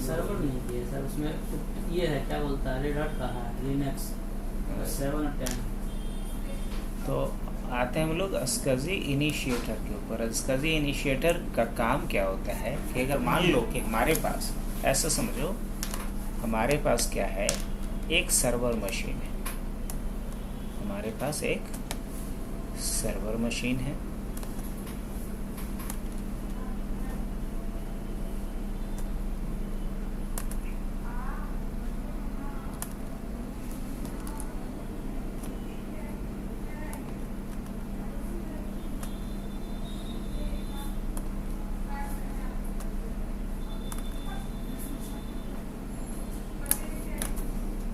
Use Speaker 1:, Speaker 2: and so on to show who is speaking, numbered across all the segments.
Speaker 1: Server नहीं किया sir, उसमें ये है क्या बोलता है, रेड हॉट का है, लिनक्स 7 और 10।
Speaker 2: तो आते हैं हम लोग SCSI इनिशिएटर के ऊपर। SCSI इनिशिएटर का काम क्या होता है कि अगर मान लो कि हमारे पास, ऐसा समझो हमारे पास क्या है, एक सर्वर मशीन है, हमारे पास एक सर्वर मशीन है,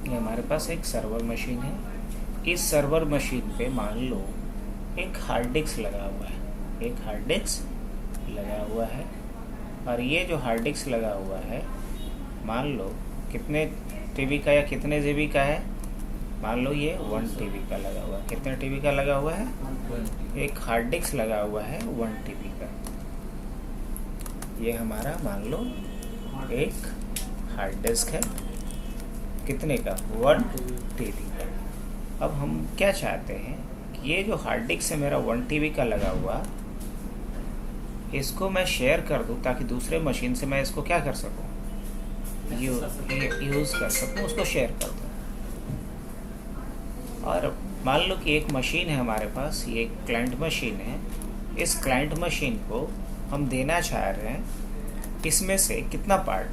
Speaker 2: ये हमारे पास एक सर्वर मशीन है। इस सर्वर मशीन पे मान लो एक हार्ड डिस्क लगा हुआ है, एक हार्ड डिस्क लगा हुआ है, और ये जो हार्ड डिस्क लगा हुआ है मान लो कितने टीबी का या कितने जीबी का है, मान लो ये 1 टीबी का लगा हुआ है। कितने टीबी का लगा हुआ है? एक हार्ड डिस्क लगा हुआ है 1 टीबी का। ये हमारा मान लो एक हार्ड डिस्क है, कितने का? 1 टीबी का। अब हम क्या चाहते हैं कि ये जो हार्ड डिस्क है मेरा 1 टीबी का लगा हुआ, इसको मैं शेयर कर दूं ताकि दूसरे मशीन से मैं इसको क्या कर सकूं, यूज़ कर सकूं, उसको शेयर कर दूं। और मान लो कि एक मशीन है हमारे पास, ये एक क्लाइंट मशीन है। इस क्लाइंट मशीन को हम देना चाह रहे हैं इसमें से कितना पार्ट,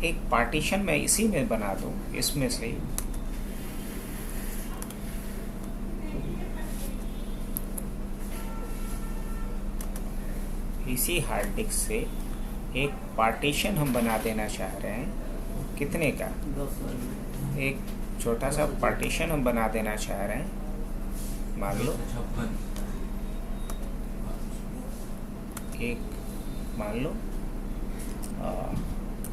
Speaker 2: एक पार्टीशन मैं इसी में बना दूं, इसमें से इसी हार्ड डिस्क से एक पार्टीशन हम बना देना चाह रहे हैं। कितने का? एक छोटा सा पार्टीशन हम बना देना चाह रहे हैं, मान लो एक, मान लो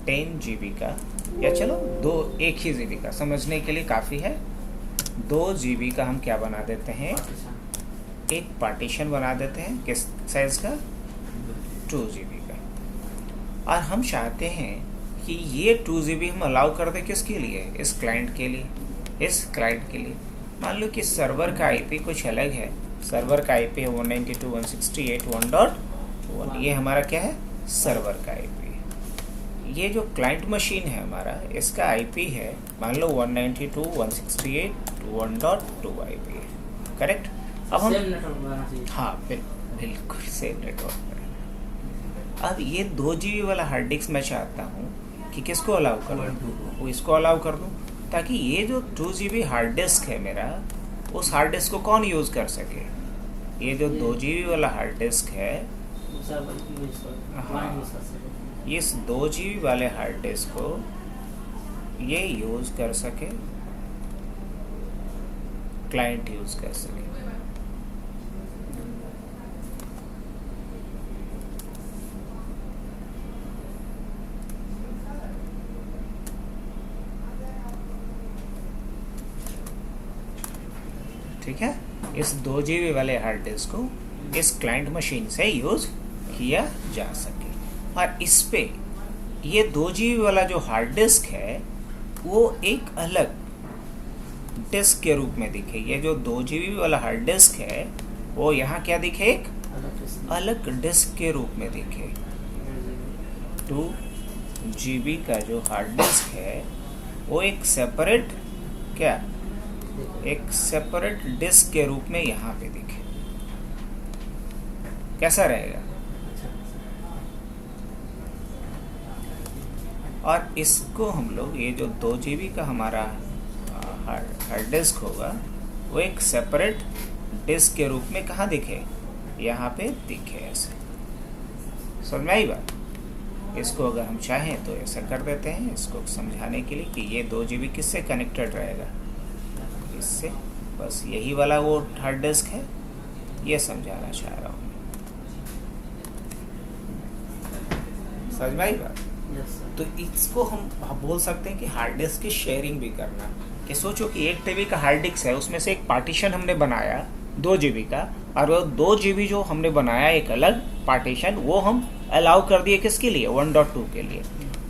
Speaker 2: 10 GB का, या चलो एक ही GB का, समझने के लिए काफ़ी है। 2 GB का हम क्या बना देते हैं, एक पार्टीशन बना देते हैं। किस साइज का? 2 GB का। और हम चाहते हैं कि ये 2 GB हम अलाउ कर दें किसके लिए? इस क्लाइंट के लिए, इस क्लाइंट के लिए। मान लो कि सर्वर का IP कुछ अलग है, सर्वर का IP है 192.168.1.1। ये हमारा क्या है? सर्वर का IP। ये जो क्लाइंट मशीन है हमारा, इसका IP है मान लो 192.168.1.2 IP है, करेक्ट? अब हम हाँ बिल्कुल सेम नेटवर्क पर। अब ये 2 GB वाला हार्ड डिस्क मैं चाहता हूँ कि किसको अलाउ कर दूँ, वो इसको अलाउ कर दूँ, ताकि ये जो 2 GB हार्ड डिस्क है मेरा, उस हार्ड डिस्क को कौन यूज़ कर सके? ये जो 2 GB वाला हार्ड डिस्क है, इस 2 GB वाले हार्ड डिस्क को ये यूज़ कर सके, क्लाइंट यूज़ कर सके। ठीक है? इस 2 GB वाले हार्ड डिस्क को इस क्लाइंट मशीन से यूज़ किया जा सके। और इस पे ये 2 GB वाला जो हार्ड डिस्क है वो एक अलग डिस्क के रूप में दिखे। ये जो 2 GB वाला हार्ड डिस्क है वो यहाँ क्या दिखे, एक अलग डिस्क के रूप में दिखे। 2 GB का जो हार्ड डिस्क है वो एक सेपरेट क्या, एक सेपरेट डिस्क के रूप में यहाँ पे दिखे। कैसा रहेगा? और इसको हम लोग, ये जो 2 GB का हमारा हार्ड डिस्क होगा वो एक सेपरेट डिस्क के रूप में कहाँ दिखे, यहाँ पे दिखे। ऐसे समझ में आई बात? इसको अगर हम चाहें तो ऐसा कर देते हैं, इसको समझाने के लिए कि ये 2 GB किससे कनेक्टेड रहेगा, इससे। बस यही वाला वो हार्ड डिस्क है, ये समझाना चाह रहा हूँ। समझ में आई बात? तो इसको हम बोल सकते हैं कि हार्ड डिस्क की शेयरिंग भी करना। कि सोचो कि 1 TB का हार्ड डिस्क है, उसमें से एक पार्टीशन हमने बनाया 2 GB का, और वो 2 GB जो हमने बनाया एक अलग पार्टीशन, वो हम अलाउ कर दिए किसके लिए, 1.2 के लिए।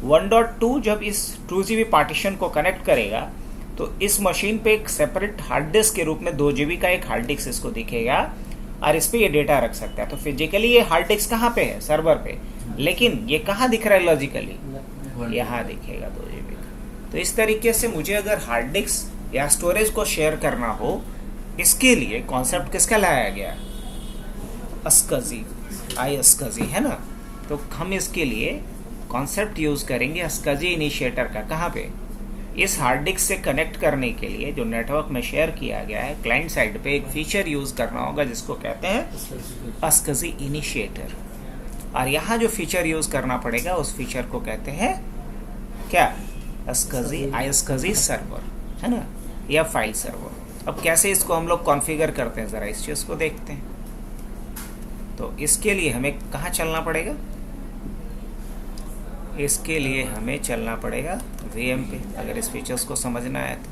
Speaker 2: 1.2 जब इस 2 GB पार्टीशन को कनेक्ट करेगा तो इस मशीन पे एक सेपरेट हार्ड डिस्क के रूप में 2 GB का एक हार्ड डिस्क इसको दिखेगा और इस पे ये डेटा रख सकता है। तो फिजिकली ये हार्ड डिस्क कहाँ पे है? सर्वर पे। लेकिन ये कहाँ दिख रहा है लॉजिकली? यहाँ दिखेगा 2 GB का। तो इस तरीके से मुझे अगर हार्ड डिस्क या स्टोरेज को शेयर करना हो, इसके लिए कॉन्सेप्ट किसका लाया गया? अस्कजी, ASCSI है ना। तो हम इसके लिए कॉन्सेप्ट यूज करेंगे अस्कजी इनिशिएटर का। कहाँ पे? इस हार्ड डिस्क से कनेक्ट करने के लिए जो नेटवर्क में शेयर किया गया है, क्लाइंट साइड पे एक फीचर यूज करना होगा जिसको कहते हैं अस्कजी इनिशिएटर। और यहाँ जो फीचर यूज करना पड़ेगा उस फीचर को कहते हैं क्या? ASCSI सर्वर, है ना, या फाइल सर्वर। अब कैसे इसको हम लोग कॉन्फ़िगर करते हैं, जरा इस चीज को देखते हैं। तो इसके लिए हमें कहाँ चलना पड़ेगा? इसके लिए हमें चलना पड़ेगा VM पे, अगर इस फीचर्स को समझना है तो।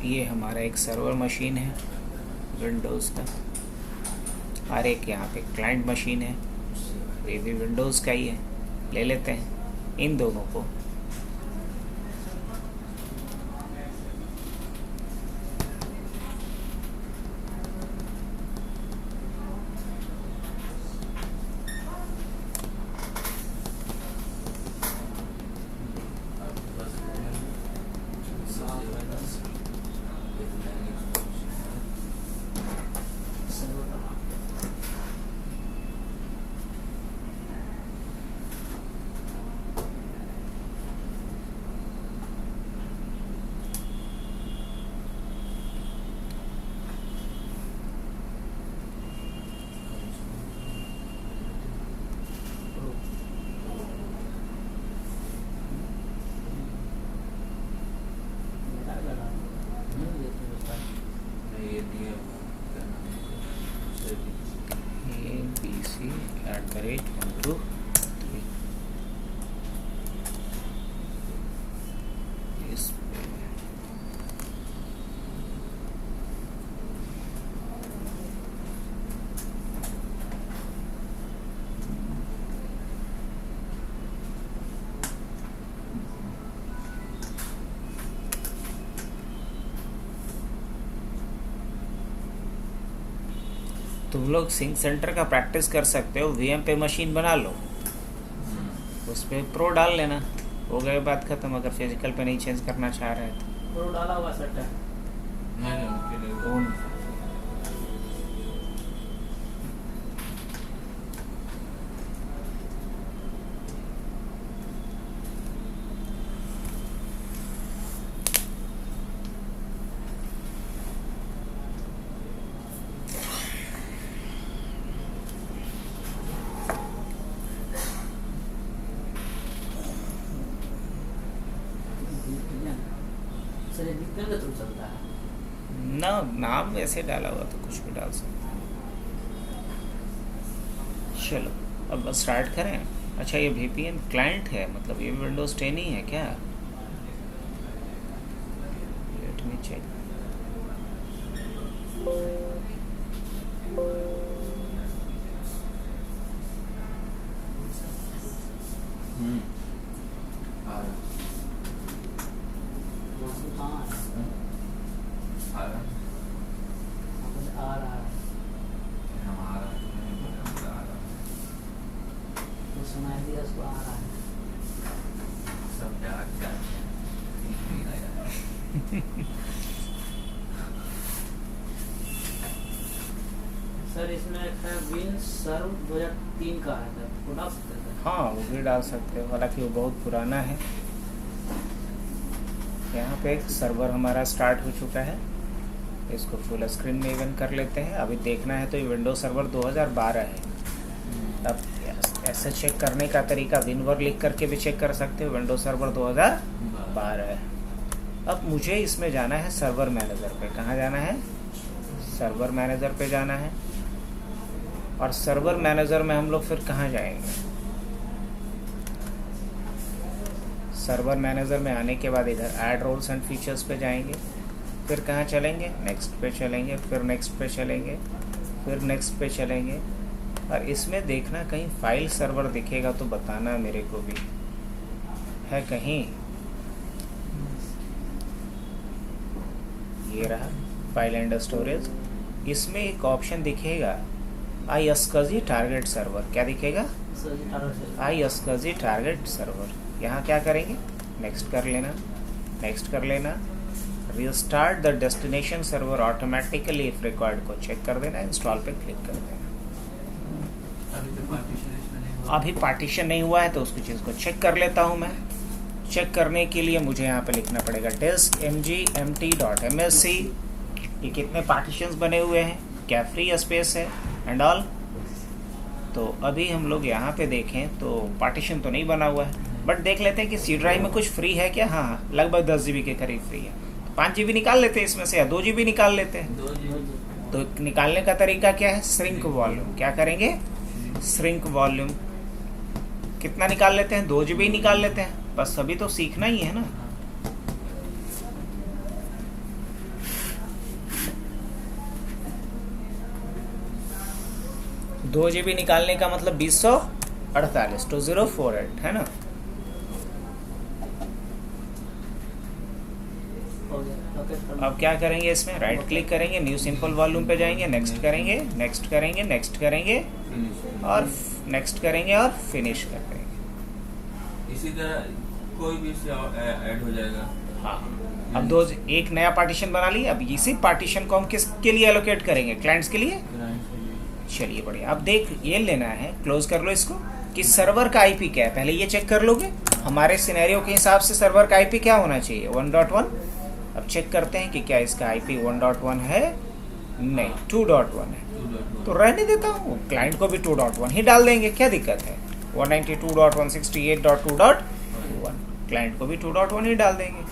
Speaker 2: ये हमारा एक सर्वर मशीन है विंडोज़ का, और एक यहाँ पे क्लाइंट मशीन है, ये भी विंडोज़ का ही है। ले लेते हैं इन दोनों को। ABC@123 इस पे तुम लोग सिंक सेंटर का प्रैक्टिस कर सकते हो। VM पे मशीन बना लो, उस पे प्रो डाल लेना, हो गए बात खत्म। अगर फिजिकल पे नहीं चेंज करना चाह रहे हैं तो
Speaker 1: प्रो डाला हुआ सेट है। सर ये दिखने का तो चलता है
Speaker 2: ना, नाम वैसे डाला हुआ तो कुछ भी डाल सकते हैं। चलो अब स्टार्ट करें। अच्छा ये VPN क्लाइंट है, मतलब ये विंडोज 10 ही है क्या? Let me check.
Speaker 1: सर इसमें विन सर्व 2003 का है, वो डाल सकते हैं?
Speaker 2: हाँ वो भी डाल सकते हो, हालांकि वो बहुत पुराना है। यहाँ पे एक सर्वर हमारा स्टार्ट हो चुका है, इसको फुल स्क्रीन में इवन कर लेते हैं। अभी देखना है तो ये विंडोज सर्वर 2012 है। अब ऐसे चेक करने का तरीका विनवर लिख करके भी चेक कर सकते हो, विंडोज सर्वर 2012 है। अब मुझे इसमें जाना है सर्वर मैनेजर पे। कहाँ जाना है? सर्वर मैनेजर पे जाना है। और सर्वर मैनेजर में हम लोग फिर कहाँ जाएंगे? सर्वर मैनेजर में आने के बाद इधर ऐड रोल्स एंड फीचर्स पे जाएंगे। फिर कहाँ चलेंगे, नेक्स्ट पे चलेंगे, फिर नेक्स्ट पे चलेंगे, फिर नेक्स्ट पे चलेंगे। और इसमें देखना कहीं फाइल सर्वर दिखेगा तो बताना मेरे को भी, है कहीं? ये रहा फाइल एंड स्टोरेज। इसमें एक ऑप्शन दिखेगा iSCSI टारगेट सर्वर। क्या दिखेगा? iSCSI target server. यहाँ क्या करेंगे, नेक्स्ट कर लेना, नेक्स्ट कर लेना। Restart the destination server automatically if required को चेक कर देना, इंस्टॉल पे क्लिक कर देना। अभी पार्टीशन नहीं हुआ है तो उसकी चीज़ को चेक कर लेता हूँ मैं। चेक करने के लिए मुझे यहाँ पे लिखना पड़ेगा disk mg_empty.msc। ये कितने पार्टीशंस बने हुए हैं, क्या फ्री स्पेस है एंड ऑल। तो अभी हम लोग यहाँ पे देखें तो पार्टीशन तो नहीं बना हुआ है, बट देख लेते हैं कि सी ड्राइव में कुछ फ्री है क्या। हाँ, लगभग 10 GB के करीब फ्री है। तो 5 GB निकाल लेते हैं इसमें से, या 2 GB निकाल लेते हैं। तो निकालने का तरीका क्या है, श्रिंक वॉल्यूम। क्या करेंगे, श्रिंक वॉल्यूम। कितना निकाल लेते हैं, 2 GB निकाल लेते हैं। बस अभी तो सीखना ही है ना। दो GB निकालने का मतलब 2048 2048 है ना। अब क्या करेंगे, इसमें राइट क्लिक करेंगे, न्यू सिंपल वॉल्यूम पे जाएंगे, नेक्स्ट करेंगे, नेक्स्ट करेंगे, नेक्स्ट करेंगे और नेक्स्ट करेंगे और फिनिश कर देंगे।
Speaker 3: इसी तरह कोई भी ऐड हो जाएगा।
Speaker 2: हाँ, अब एक नया पार्टीशन बना लिया। अब इसी पार्टीशन को हम किसके लिए एलोकेट करेंगे, क्लाइंट्स के लिए। चलिए बढ़िया। अब देख, ये लेना है, क्लोज कर लो इसको, कि सर्वर का आईपी क्या है, पहले ये चेक कर लोगे। हमारे सिनेरियो के हिसाब से सर्वर का आईपी क्या होना चाहिए, 1.1। अब चेक करते हैं कि क्या इसका आईपी 1.1 है, नहीं 2.1 है। तो रहने देता हूँ, क्लाइंट को भी 2.1 ही डाल देंगे, क्या दिक्कत है। 192.168.2.1 क्लाइंट को भी 2.1 ही डाल देंगे।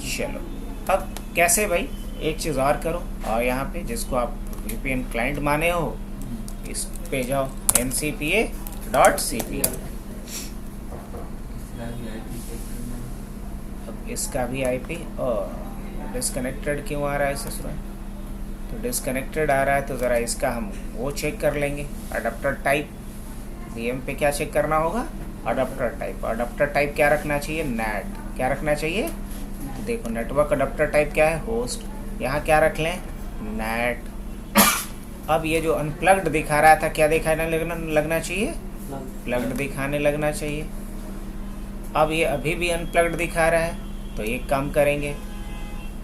Speaker 2: चलो, अब कैसे भाई, एक चीज़ और करो, और यहाँ पे जिसको आप VPN क्लाइंट माने हो, इस पे जाओ, ncpa.cpl। अब इसका भी आईपी, और डिस्कनेक्टेड क्यों आ रहा है ससुरा, तो डिस्कनेक्टेड आ रहा है तो ज़रा इसका हम वो चेक कर लेंगे। अडाप्टर टाइप, VM पे क्या चेक करना होगा, अडाप्टर टाइप। अडाप्टर टाइप क्या रखना चाहिए, नेट। क्या रखना चाहिए, तो देखो नेटवर्क अडाप्टर टाइप क्या है, होस्ट। यहाँ क्या रख लें, नेट। अब ये जो अनप्लग्ड दिखा रहा था, क्या दिखाने लगना चाहिए, प्लग्ड दिखाने लगना चाहिए। अब ये अभी भी अनप्लग्ड दिखा रहा है, तो एक काम करेंगे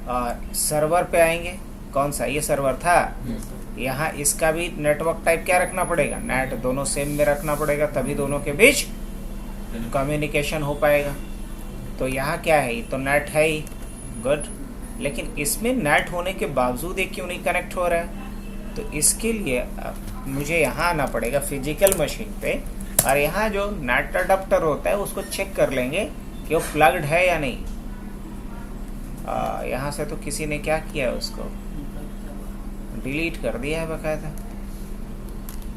Speaker 2: और सर्वर पे आएंगे। कौन सा, ये सर्वर था, यहाँ इसका भी नेटवर्क टाइप क्या रखना पड़ेगा, नेट। दोनों सेम में रखना पड़ेगा, तभी दोनों के बीच कम्युनिकेशन हो पाएगा। तो यहाँ क्या है, ये तो नेट है ही, गुड। लेकिन इसमें नेट होने के बावजूद ये क्यों नहीं कनेक्ट हो रहा है, तो इसके लिए मुझे यहाँ आना पड़ेगा फिजिकल मशीन पे, और यहाँ जो नेट अडाप्टर होता है उसको चेक कर लेंगे कि वो प्लग्ड है या नहीं। यहाँ से तो किसी ने क्या किया है, उसको डिलीट कर दिया है बकायदा।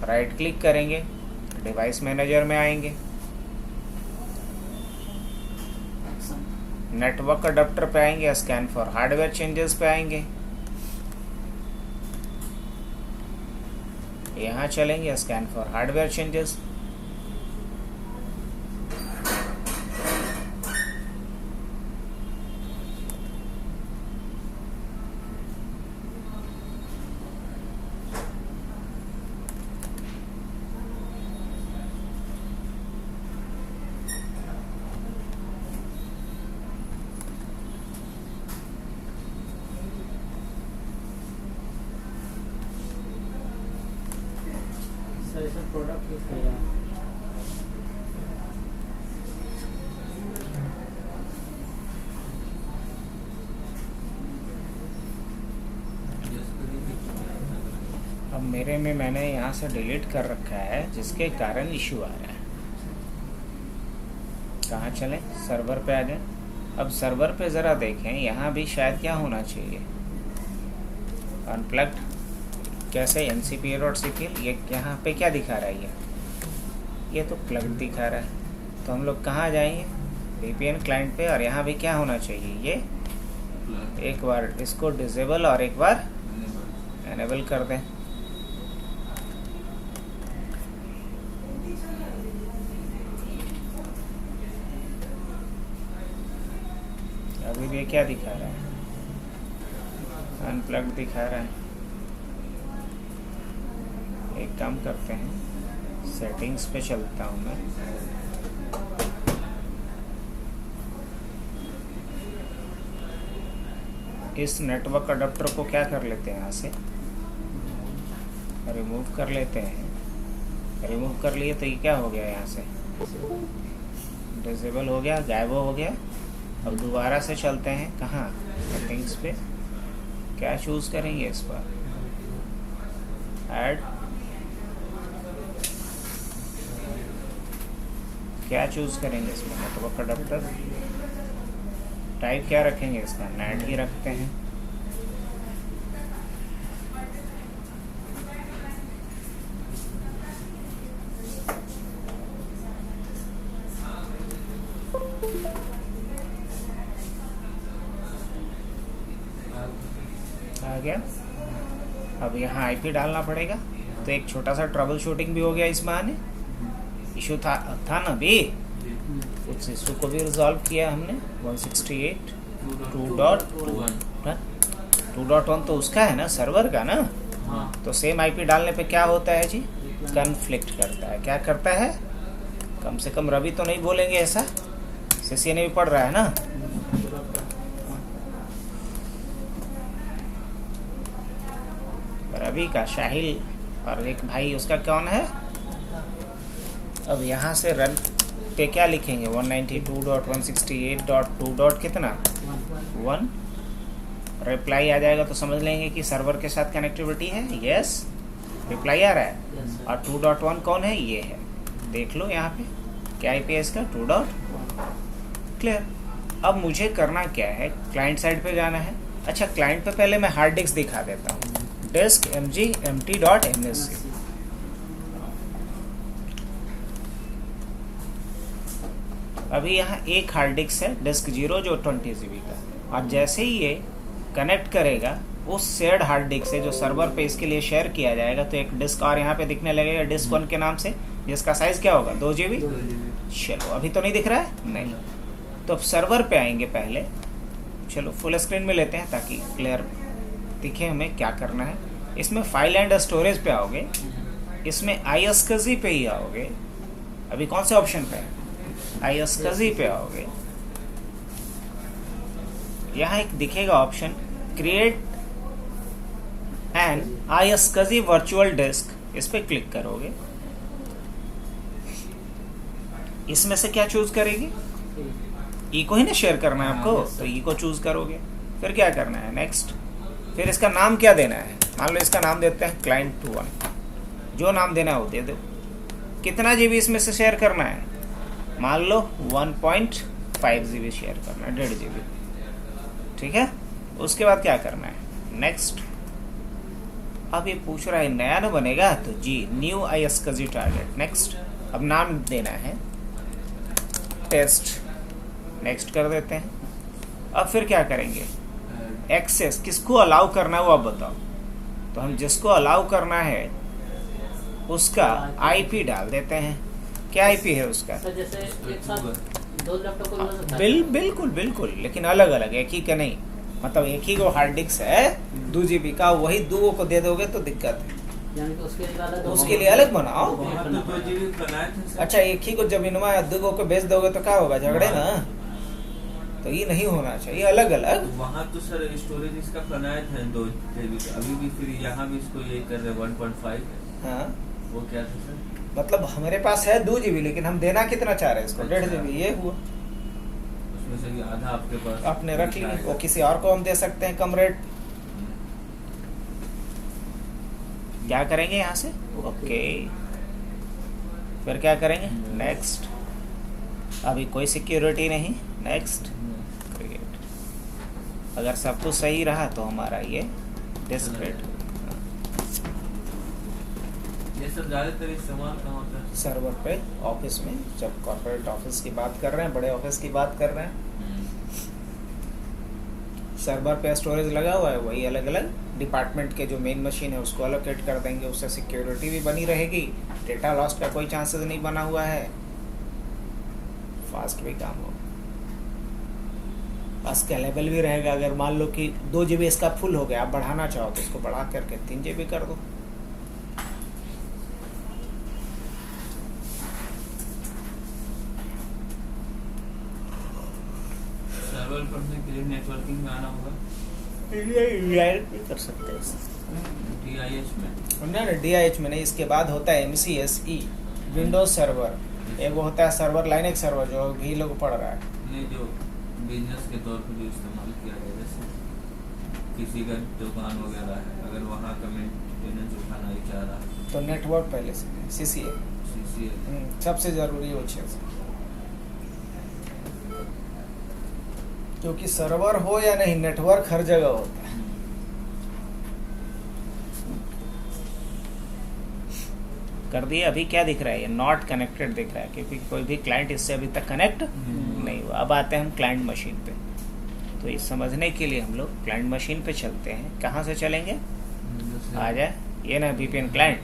Speaker 2: राइट क्लिक करेंगे, डिवाइस मैनेजर में आएंगे, नेटवर्क अडाप्टर पे आएंगे, स्कैन फॉर हार्डवेयर चेंजेस पे आएंगे, यहाँ चलेंगे, scan for hardware changes.
Speaker 1: Product use किया
Speaker 2: अब मेरे में मैंने यहाँ से डिलीट कर रखा है, जिसके कारण इशू आ रहा है। कहाँ चलें, सर्वर पे आ जाएं। अब सर्वर पे ज़रा देखें, यहाँ भी शायद क्या होना चाहिए, अनप्लग्ड। कैसे, ncpa.cpl। ये यहाँ पे क्या दिखा रहा है, ये तो प्लग दिखा रहा है। तो हम लोग कहाँ जाएंगे, VPN क्लाइंट पे, और यहाँ भी क्या होना चाहिए, ये एक बार इसको डिसेबल और एक बार एनेबल कर दें। अभी भी क्या दिखा रहा है? अनप्लग्ड दिखा रहा है। एक काम करते हैं, सेटिंग्स पे चलता हूँ मैं। इस नेटवर्क अडेप्टर को क्या कर लेते हैं, यहाँ से रिमूव कर लेते हैं। रिमूव कर लिए तो ये क्या हो गया, यहाँ से डिसेबल हो गया, गायब हो गया। अब दोबारा से चलते हैं, कहाँ, सेटिंग्स पे। क्या चूज करेंगे इस पर? ऐड, क्या चूज करेंगे इसमें? Network adapter. टाइप क्या रखेंगे इसका? नेट ही रखते हैं। आ गया। अब यहाँ आईपी डालना पड़ेगा। तो एक छोटा सा ट्रबल शूटिंग भी हो गया इस बहाने। इशू था ना भी, उस इशू को भी रिजॉल्व किया हमने। 168.2.1 तो उसका है ना, सर्वर का ना। तो सेम आईपी डालने पे क्या होता है जी? कन्फ्लिक्ट करता है। क्या करता है? कम से कम रवि तो नहीं बोलेंगे ऐसा, सीसीए ने भी पढ़ रहा है ना। रवि का शाहिल और एक भाई उसका कौन है? अब यहाँ से रन पे क्या लिखेंगे? 192.168.2. कितना? 1। रिप्लाई आ जाएगा तो समझ लेंगे कि सर्वर के साथ कनेक्टिविटी है। यस, रिप्लाई आ रहा है। और 2.1 कौन है? ये है। देख लो यहाँ पे क्या आईपी है इसका, 2.1। क्लियर। अब मुझे करना क्या है? क्लाइंट साइड पे जाना है। अच्छा, क्लाइंट पे पहले मैं हार्ड डिस्क दिखा देता हूँ। Disk mg empty.msc। अभी यहाँ एक हार्ड डिस्क है, डिस्क 0, जो 20 GB का। और जैसे ही ये कनेक्ट करेगा उस शेयर्ड हार्ड डिस्क से, जो सर्वर पे इसके लिए शेयर किया जाएगा, तो एक डिस्क और यहाँ पे दिखने लगेगा, डिस्क 1 के नाम से, जिसका साइज क्या होगा? 2 GB। चलो, अभी तो नहीं दिख रहा है? नहीं। तो अब सर्वर पे आएंगे पहले। चलो फुल स्क्रीन में लेते हैं ताकि क्लियर दिखे हमें क्या करना है। इसमें फाइल एंड स्टोरेज पे आओगे, इसमें ISCSI पे ही आओगे। अभी कौन से ऑप्शन पे है? ISCSI पे आओगे। यहाँ एक दिखेगा option, create an ISCSI virtual disc. इस पे क्लिक करोगे। इसमें से क्या चूज करेगी? ई को ही ना शेयर करना है आपको, तो ई को चूज करोगे। फिर क्या करना है? नेक्स्ट। फिर इसका नाम क्या देना है? मान लो इसका नाम देते हैं client 1। जो नाम देना है वो दे दो। कितना GB इसमें से शेयर करना है? मान लो 1.5 GB शेयर करना है, 1.5 GB। ठीक है। उसके बाद क्या करना है? नेक्स्ट। अब ये पूछ रहा है नया ना बनेगा, तो जी न्यू ISCSI टारगेट। नेक्स्ट। अब नाम देना है टेस्ट। नेक्स्ट कर देते हैं। अब फिर क्या करेंगे? एक्सेस किसको अलाउ करना है वो आप बताओ। तो हम जिसको अलाउ करना है उसका आईपी डाल देते हैं। क्या आईपी है उसका?
Speaker 1: सर जैसे एक साथ 2 लैपटॉप को मिला सकता है?
Speaker 2: बिल्कुल बिल्कुल, लेकिन अलग अलग, एक ही का नहीं। मतलब एक ही को हार्ड डिस्क है 2 GB का, वही 2 को दे दोगे तो दिक्कत है।
Speaker 1: यानी कि
Speaker 2: उसके लिए अलग बनाओ।
Speaker 3: 2 GB बनाए थे सर।
Speaker 2: अच्छा, एक ही को जब इनवा 2 को बेच दोगे तो क्या होगा? झगड़े ना। तो ये नहीं होना चाहिए, अलग अलग।
Speaker 3: वहाँ तो सर स्टोरेज इसका बनाए थे 2 GB, अभी भी फिर यहाँ भी इसको ये कर रहे 1.5।
Speaker 2: हाँ,
Speaker 3: वो क्या था सर?
Speaker 2: मतलब हमारे पास है 2 GB, लेकिन हम देना कितना चाह रहे हैं इसको? 1.5 GB। ये हुआ,
Speaker 3: उसमें से आधा आपके पास
Speaker 2: आपने रख लिया। वो किसी और को हम दे सकते हैं कम रेट। क्या करेंगे यहाँ से? ओके। फिर क्या करेंगे? नेक्स्ट। अभी कोई सिक्योरिटी नहीं। नेक्स्ट। क्रिएट। अगर सब कुछ सही रहा तो हमारा ये डिस्क्रेट।
Speaker 3: ये सब ज्यादातर इस्तेमाल कहाँ होता है?
Speaker 2: सर्वर पे, ऑफिस में। जब कॉर्पोरेट ऑफिस की बात कर रहे हैं, बड़े ऑफिस की बात कर रहे हैं, सर्वर पे स्टोरेज लगा हुआ है, वही अलग अलग डिपार्टमेंट के जो मेन मशीन है उसको अलोकेट कर देंगे। उससे सिक्योरिटी भी बनी रहेगी, डेटा लॉस का कोई चांसेस नहीं बना हुआ है, फास्ट भी काम होगा, स्केलेबल भी रहेगा। अगर मान लो कि 2 GB इसका फुल हो गया, आप बढ़ाना चाहो तो इसको बढ़ा करके 3 GB कर दो।
Speaker 3: सर्वर पढ़ने के लिए नेटवर्किंग में आना होगा,
Speaker 2: इंडायरेक्ट भी कर सकते हैं
Speaker 3: DIH में।
Speaker 2: ना DIH में नहीं, इसके बाद होता है MCSE विंडोज सर्वर, एक वो होता है सर्वर लाइनेक्स सर्वर जो घी लोग पढ़ रहा है।
Speaker 3: ये जो बिजनेस के तौर पर जो इस्तेमाल किया जाए, जैसे किसी का दुकान वगैरह है, अगर वहाँ का मेंटेनेंस उठाना ही चाह रहा है
Speaker 2: तो नेटवर्क पहले से CCA सबसे ज़रूरी वो चीज़, क्योंकि सर्वर हो या नहीं नेटवर्क हर जगह होता है। कर दिए। अभी क्या दिख रहा है, ये नॉट कनेक्टेड दिख रहा है क्योंकि कोई भी क्लाइंट इससे अभी तक कनेक्ट नहीं हुआ। अब आते हैं हम क्लाइंट मशीन पे। तो ये समझने के लिए हम लोग क्लाइंट मशीन पे चलते हैं। कहाँ से चलेंगे, आ जाए ये ना VPN क्लाइंट,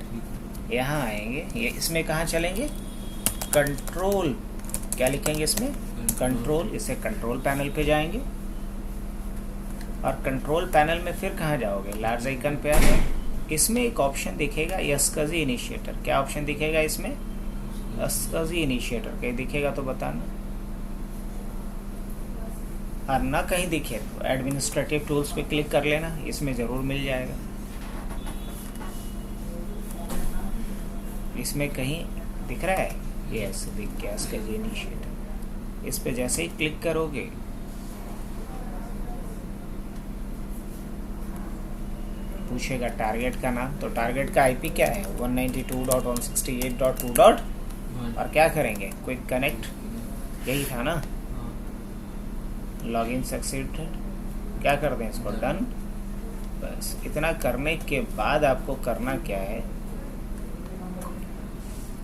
Speaker 2: यहाँ आएंगे, ये इसमें कहाँ चलेंगे, कंट्रोल, क्या लिखेंगे इसमें, कंट्रोल, इसे कंट्रोल पैनल पे जाएंगे और कंट्रोल पैनल में फिर कहाँ जाओगे, लार्ज आइकन पे आ जाए। इसमें एक ऑप्शन दिखेगा SCSI इनिशिएटर। क्या ऑप्शन दिखेगा इसमें, SCSI इनिशिएटर। कहीं दिखेगा तो बताना, और ना कहीं दिखे तो एडमिनिस्ट्रेटिव टूल्स पे क्लिक कर लेना, इसमें ज़रूर मिल जाएगा। इसमें कहीं दिख रहा है, यस दिख गया SCSI इनिशिएटर। इस पे जैसे ही क्लिक करोगे पूछेगा टारगेट का नाम, तो टारगेट का IP क्या है 192.168.2. और क्या करेंगे, क्विक कनेक्ट, यही था ना, लॉगिन सक्सेसफुल, क्या कर दें इसको, डन। बस इतना करने के बाद आपको करना क्या है,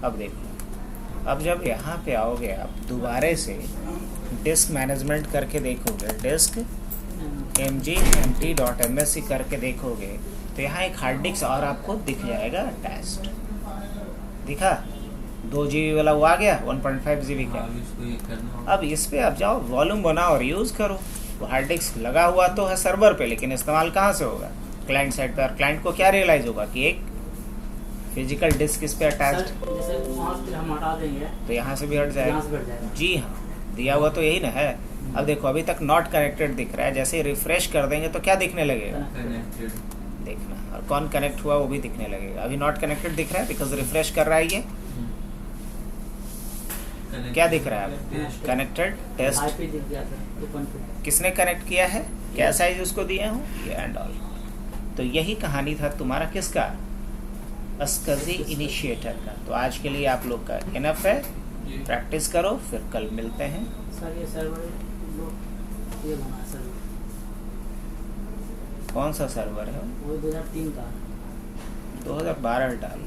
Speaker 2: अब देखो, अब जब यहाँ पे आओगे आप दोबारे से डिस्क मैनेजमेंट करके देखोगे, डिस्क mg-empty.msc करके देखोगे तो यहाँ एक हार्ड डिस्क और आपको दिख जाएगा अटैच्ड, दिखा 2 GB वाला वो आ गया 1.5 GB का। अब इस पे आप जाओ, वॉल्यूम बनाओ और यूज़ करो। वो हार्ड डिस्क लगा हुआ तो है सर्वर पे, लेकिन इस्तेमाल कहाँ से होगा, क्लाइंट साइड पे। और क्लाइंट को क्या रियलाइज होगा कि एक फिजिकल डिस्क इस पे अटैच्ड,
Speaker 1: हम हटा देंगे
Speaker 2: तो यहाँ से भी हट जाएगा। जी हाँ, दिया हुआ तो यही ना है। अब देखो अभी तक नॉट कनेक्टेड दिख रहा है, जैसे रिफ्रेश कर देंगे तो क्या दिखने लगेगा, देखना, और कौन कनेक्ट हुआ वो भी दिखने लगेगा। अभी नॉट कनेक्टेड दिख रहा है बिकॉज रिफ्रेश कर रहा है, ये क्या दिख रहा है, कनेक्टेड टेस्ट, किसने कनेक्ट किया है, क्या साइज उसको दिया हूँ, ये एंड ऑल। तो यही कहानी था तुम्हारा किसका, SCSI इनिशिएटर का। तो आज के लिए आप लोग का इनफ है, प्रैक्टिस करो, फिर कल मिलते हैं।
Speaker 1: सर ये सर्वर ये बना सर्वर,
Speaker 2: कौन सा सर्वर है,
Speaker 1: वो 2003 का
Speaker 2: 2012 डाल